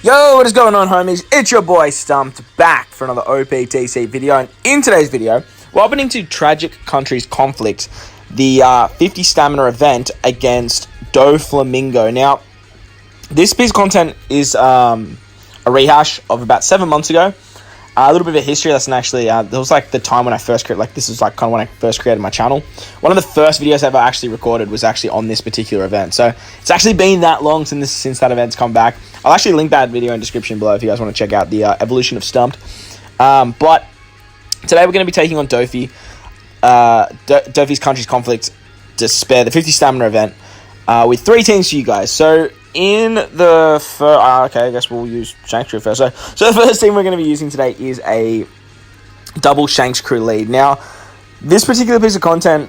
Yo, what is going on, homies? It's your boy Stumped back for another OPTC video, and in today's video, we're opening to Tragic Countries Conflict, the 50 stamina event against Doflamingo. Now, this piece of content is a rehash of about 7 months ago. A little bit of a history lesson, actually. That was like the time when I first created, this is like kind of when I first created my channel. One of the first videos I ever actually recorded was actually on this particular event. So it's actually been that long since that event's come back. I'll actually link that video in the description below if you guys want to check out the evolution of Stumped. But today we're going to be taking on Dofi. Dofi's Countries Conflict Despair, the 50 stamina event, with 3 teams for you guys. So in the first, I guess we'll use Shanks Crew first. So the first team we're going to be using today is a double Shanks Crew lead. Now, this particular piece of content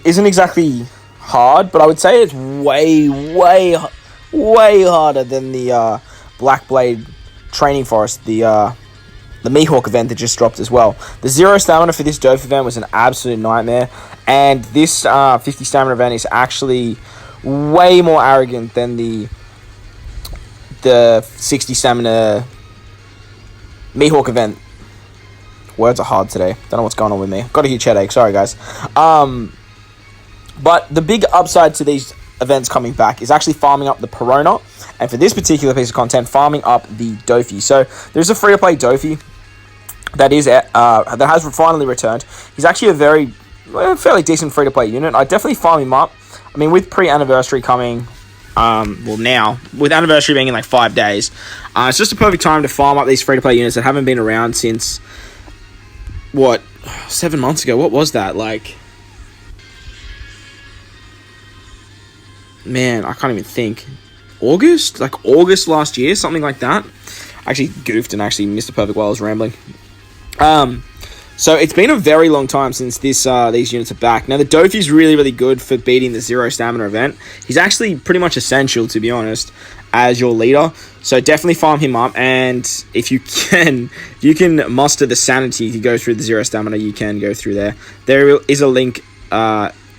isn't exactly hard, but I would say it's way harder than the Black Blade Training Forest, the Mihawk event that just dropped as well. The 0 stamina for this Dof event was an absolute nightmare, and this 50 stamina event is actually way more arrogant than the 60 stamina Mihawk event. Words are hard today. Don't know what's going on with me. Got a huge headache. Sorry, guys. But the big upside to these events coming back is actually farming up the Perona, and for this particular piece of content, farming up the Dofi. So there's a free-to-play Dofi that has finally returned. He's actually a fairly decent free-to-play unit. I definitely farm him up. I mean, with pre-anniversary coming, now, with anniversary being in like 5 days, it's just a perfect time to farm up these free-to-play units that haven't been around since, 7 months ago? What was that? Man, I can't even think. August? Like August last year? Something like that? I actually goofed and actually missed a perfect while I was rambling. So it's been a very long time since these units are back. Now, the Dofi's really good for beating the 0 stamina event. He's actually pretty much essential, to be honest, as your leader. So definitely farm him up, and if you can muster the sanity to go through the 0 stamina, you can go through there. There is a link.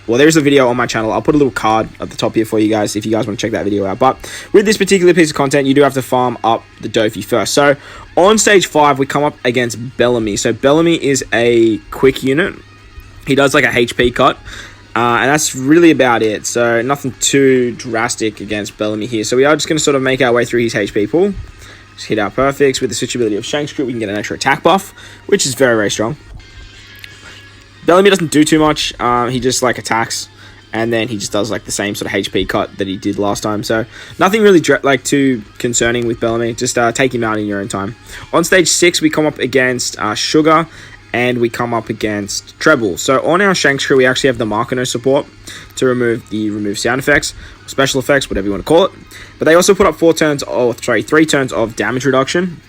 There's a video on my channel. I'll put a little card at the top here for you guys if you guys want to check that video out. But with this particular piece of content, you do have to farm up the Dofi first. So on stage 5, we come up against Bellamy. So Bellamy is a quick unit. He does like a HP cut. And that's really about it. So nothing too drastic against Bellamy here. So we are just going to sort of make our way through his HP pool. Just hit our perfects. With the switchability of Shanks Crew, we can get an extra attack buff, which is very strong. Bellamy doesn't do too much. He just attacks, and then he just does the same sort of HP cut that he did last time. So nothing really too concerning with Bellamy. Just take him out in your own time. On stage 6, we come up against Sugar, and we come up against Treble. So on our Shanks Crew, we actually have the Markano support to remove sound effects, special effects, whatever you want to call it. But they also put up 3 turns of damage reduction,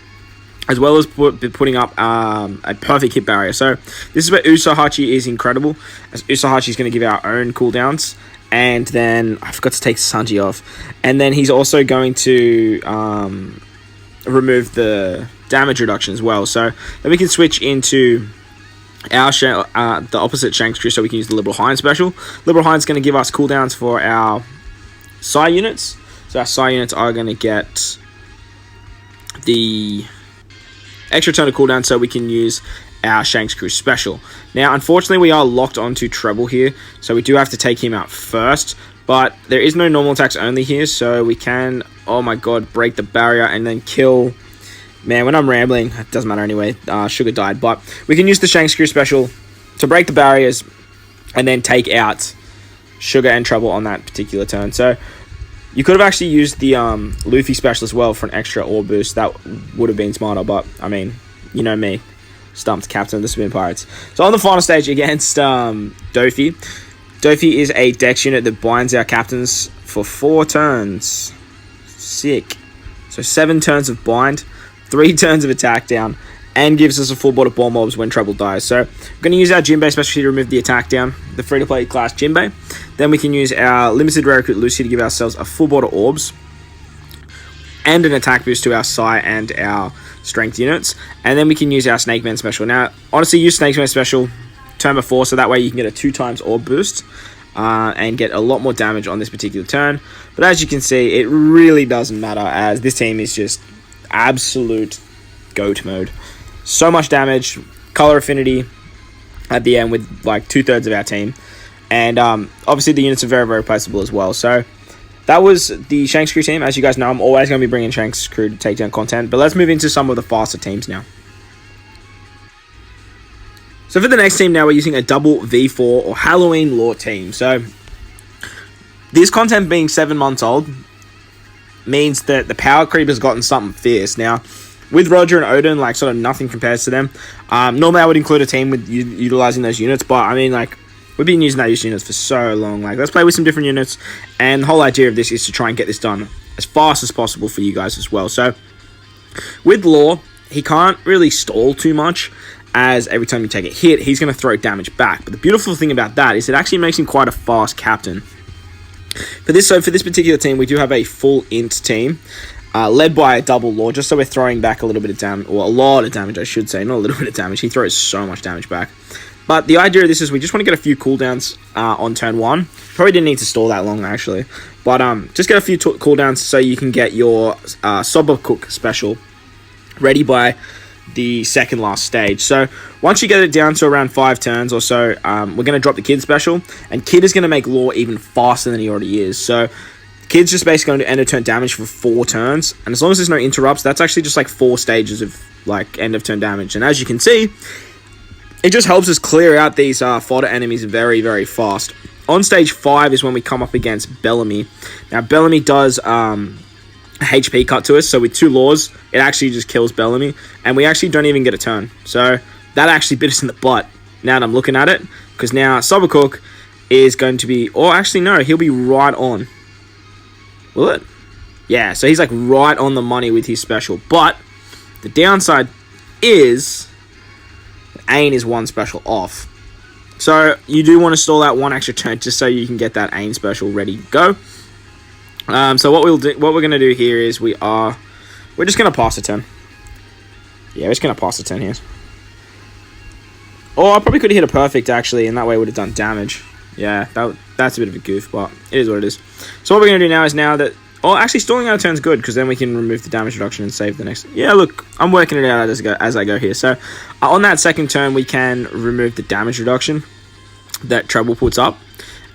as well as putting up a perfect hit barrier. So this is where Usahachi is incredible, as Usahachi is going to give our own cooldowns, and then I forgot to take Sanji off, and then he's also going to remove the damage reduction as well. So then we can switch into our the opposite Shanks Crew, so we can use the Liberal Hind special. Liberal Hind's going to give us cooldowns for our Psy units. So our Psy units are going to get the extra turn of cooldown, so we can use our Shanks Crew special. Now, unfortunately, we are locked onto Treble here, so we do have to take him out first, but there is no normal attacks only here, so we can, oh my god, break the barrier and then kill. Man, when I'm rambling, it doesn't matter anyway. Sugar died, but we can use the Shanks Crew special to break the barriers and then take out Sugar and Treble on that particular turn. So you could have actually used the Luffy special as well for an extra ore boost. That would have been smarter, but, I mean, you know me. Stumped, captain of the Spin Pirates. So on the final stage against Dofi. Dofi is a dex unit that binds our captains for 4 turns. Sick. So 7 turns of bind, 3 turns of attack down, and gives us a full board of ball mobs when Treble dies. So we're going to use our Jinbei special to remove the attack down, the free-to-play class Jinbei. Then we can use our limited rare recruit Lucy to give ourselves a full board of orbs and an attack boost to our Psy and our strength units. And then we can use our Snake Man special. Now, honestly, use Snake Man special turn before, so that way you can get a 2 times orb boost and get a lot more damage on this particular turn. But as you can see, it really doesn't matter, as this team is just absolute GOAT mode. So much damage, color affinity at the end with like 2/3 of our team. And obviously the units are very, very placeable as well. So that was the Shanks Crew team. As you guys know, I'm always going to be bringing Shanks Crew to take down content. But let's move into some of the faster teams now. So for the next team now, we're using a double V4 or Halloween lore team. So this content being 7 months old means that the power creep has gotten something fierce. Now, with Roger and Odin, like, sort of nothing compares to them. Normally I would include a team with utilizing those units, but I mean, like, we've been using those units for so long. Like, let's play with some different units, and the whole idea of this is to try and get this done as fast as possible for you guys as well. So with lore, he can't really stall too much, as every time you take a hit, he's going to throw damage back. But the beautiful thing about that is it actually makes him quite a fast captain. For this particular team, we do have a full int team, led by a double lore, just so we're throwing back a little bit of damage, or a lot of damage, I should say, not a little bit of damage. He throws so much damage back. But the idea of this is we just want to get a few cooldowns on turn 1. Probably didn't need to stall that long, actually. But just get a few cooldowns so you can get your Soba Cook special ready by the second last stage. So once you get it down to around 5 turns or so, we're going to drop the Kid special, and Kid is going to make lore even faster than he already is. So Kid's just basically going to end of turn damage for 4 turns, and as long as there's no interrupts, that's actually just like 4 stages of like end of turn damage. And as you can see, it just helps us clear out these fodder enemies very, very fast. On stage 5 is when we come up against Bellamy. Now Bellamy does HP cut to us, so with 2 laws it actually just kills Bellamy, and we actually don't even get a turn. So that actually bit us in the butt now that I'm looking at it, because now Sobercook is going to be, or actually no, he'll be right on. Will it? Yeah, so he's like right on the money with his special, but the downside is Ain is 1 special off. So you do want to stall that 1 extra turn just so you can get that Ain special ready to go. So what we're gonna do here is we're just gonna pass a turn. Yeah, we're just gonna pass a turn here. Or I probably could have hit a perfect actually, and that way would have done damage. Yeah, that's a bit of a goof, but it is what it is. So what we're gonna do now is actually stalling out a turn's good, because then we can remove the damage reduction and save the next. Yeah, look, I'm working it out as I go here. So on that second turn, we can remove the damage reduction that Treble puts up.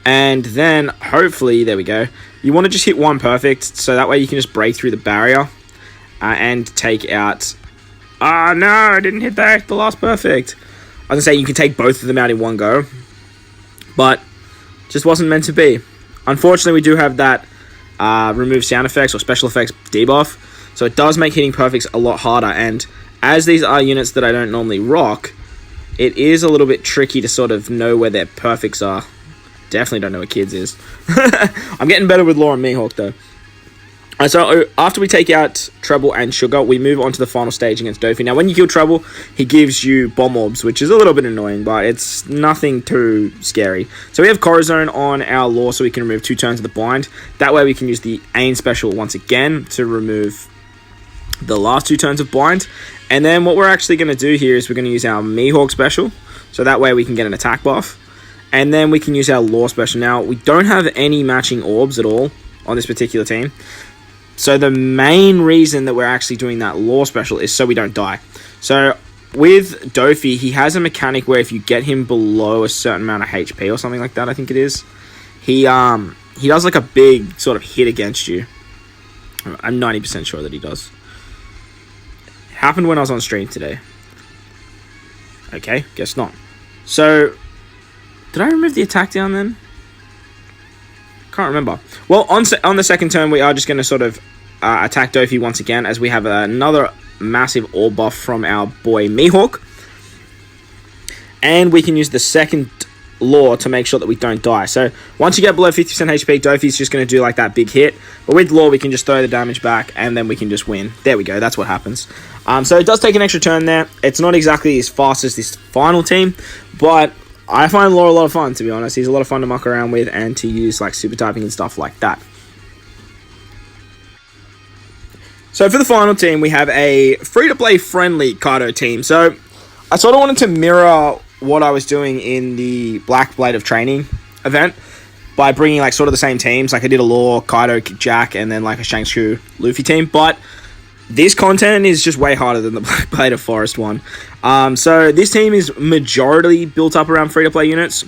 And then, hopefully, there we go. You want to just hit 1 perfect, so that way you can just break through the barrier and take out... Ah, no, I didn't hit the last perfect. I was going to say, you can take both of them out in one go, but just wasn't meant to be. Unfortunately, we do have that remove sound effects or special effects debuff, so it does make hitting perfects a lot harder, and as these are units that I don't normally rock, it is a little bit tricky to sort of know where their perfects are. Definitely don't know what Kids is. I'm getting better with Law and Mihawk though. So after we take out Treble and Sugar, we move on to the final stage against Dofi. Now when you kill Treble, he gives you bomb orbs, which is a little bit annoying, but it's nothing too scary. So we have Corazon on our Law, so we can remove 2 turns of the bind. That way we can use the Ain special once again to remove the last 2 turns of bind. And then what we're actually going to do here is we're going to use our Mihawk special, so that way we can get an attack buff. And then we can use our Law special. Now, we don't have any matching orbs at all on this particular team. So the main reason that we're actually doing that Law special is so we don't die. So with Dofi, he has a mechanic where if you get him below a certain amount of HP or something like that, I think it is, he does like a big sort of hit against you. I'm 90% sure that he does. Happened when I was on stream today. Okay, guess not. So... did I remove the attack down then? Can't remember. Well, on the second turn, we are just going to sort of attack Dofi once again, as we have another massive orb buff from our boy Mihawk. And we can use the second Law to make sure that we don't die. So once you get below 50% HP, Dofi's just going to do like that big hit. But with Law, we can just throw the damage back, and then we can just win. There we go. That's what happens. So it does take an extra turn there. It's not exactly as fast as this final team, but I find Law a lot of fun, to be honest. He's a lot of fun to muck around with and to use like super typing and stuff like that. So for the final team, we have a free-to-play friendly Kaido team. So I sort of wanted to mirror what I was doing in the Black Blade of Training event by bringing like sort of the same teams. Like I did a Law, Kaido, Jack, and then like a Shanks Crew Luffy team. But this content is just way harder than the Black Blade of Forest one. So this team is majority built up around free-to-play units.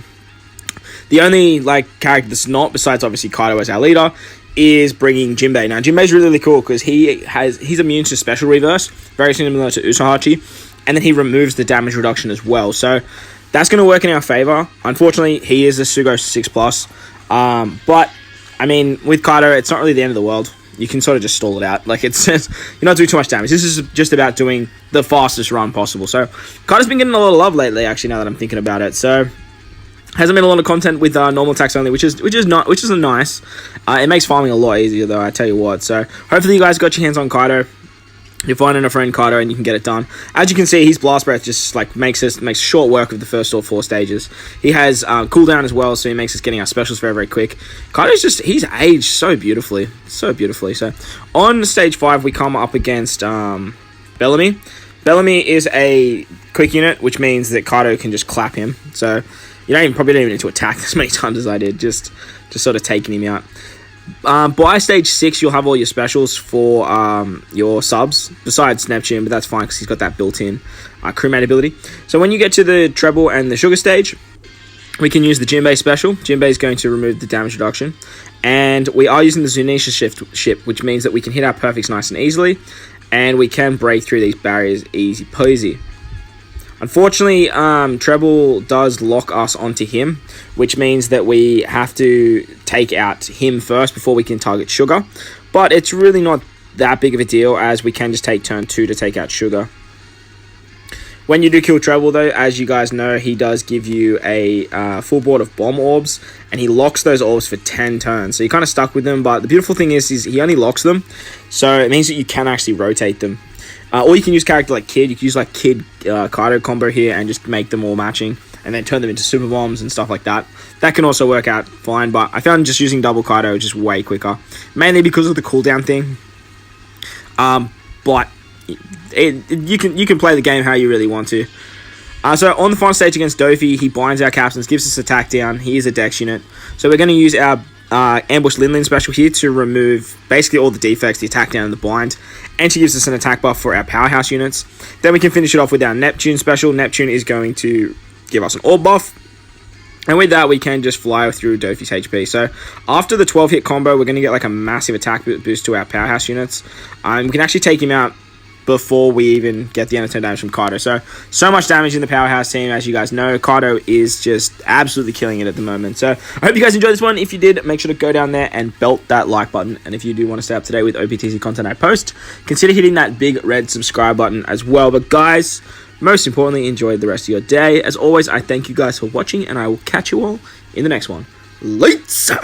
The only character that's not, besides obviously Kaido as our leader, is bringing Jinbei. Now Jinbei's really cool because he's immune to special reverse, very similar to Usahachi, and then he removes the damage reduction as well. So that's going to work in our favor. Unfortunately, he is a Sugo 6+. But I mean, with Kaido, it's not really the end of the world. You can sort of just stall it out. You're not doing too much damage. This is just about doing the fastest run possible. So Kaido's been getting a lot of love lately, actually, now that I'm thinking about it. So hasn't been a lot of content with normal attacks only, which is nice. It makes farming a lot easier, though, I tell you what. So hopefully you guys got your hands on Kaido. You're finding a friend Kaido and you can get it done. As you can see, his Blast Breath just makes short work of the first all 4 stages. He has cooldown as well, so he makes us getting our specials very quick. Kaido's he's aged so beautifully. So on stage 5, we come up against Bellamy. Bellamy is a quick unit, which means that Kaido can just clap him. So you probably don't even need to attack as many times as I did, just sort of taking him out. By stage 6, you'll have all your specials for your subs, besides Neptune, but that's fine because he's got that built-in crewmate ability. So when you get to the treble and the sugar stage, we can use the Jinbei special. Jinbei is going to remove the damage reduction, and we are using the Zunisha ship, which means that we can hit our perfects nice and easily, and we can break through these barriers easy peasy. Unfortunately, Treble does lock us onto him, which means that we have to take out him first before we can target Sugar. But it's really not that big of a deal, as we can just take turn 2 to take out Sugar. When you do kill Treble, though, as you guys know, he does give you a full board of bomb orbs, and he locks those orbs for 10 turns. So you're kind of stuck with them, but the beautiful thing is he only locks them, so it means that you can actually rotate them. Or you can use character like Kid. You can use Kid Kaido combo here and just make them all matching, and then turn them into super bombs and stuff like that. That can also work out fine, but I found just using double Kaido just way quicker, mainly because of the cooldown thing. But you can play the game how you really want to. So on the final stage against Dofi, he binds our captains, gives us attack down. He is a dex unit, so we're going to use our ambush Linlin special here to remove basically all the defects, the attack down and the bind, and she gives us an attack buff for our powerhouse units. Then we can finish it off with our Neptune special. Neptune is going to give us an orb buff, and with that we can just fly through Dofi's HP. So after the 12 hit combo, we're going to get a massive attack boost to our powerhouse units. We can actually take him out before we even get the end of turn damage from Kaido. So much damage in the powerhouse team. As you guys know, Kaido is just absolutely killing it at the moment. So I hope you guys enjoyed this one. If you did, make sure to go down there and belt that like button. And if you do want to stay up to date with OPTC content I post, consider hitting that big red subscribe button as well. But guys, most importantly, enjoy the rest of your day. As always, I thank you guys for watching, and I will catch you all in the next one. Later!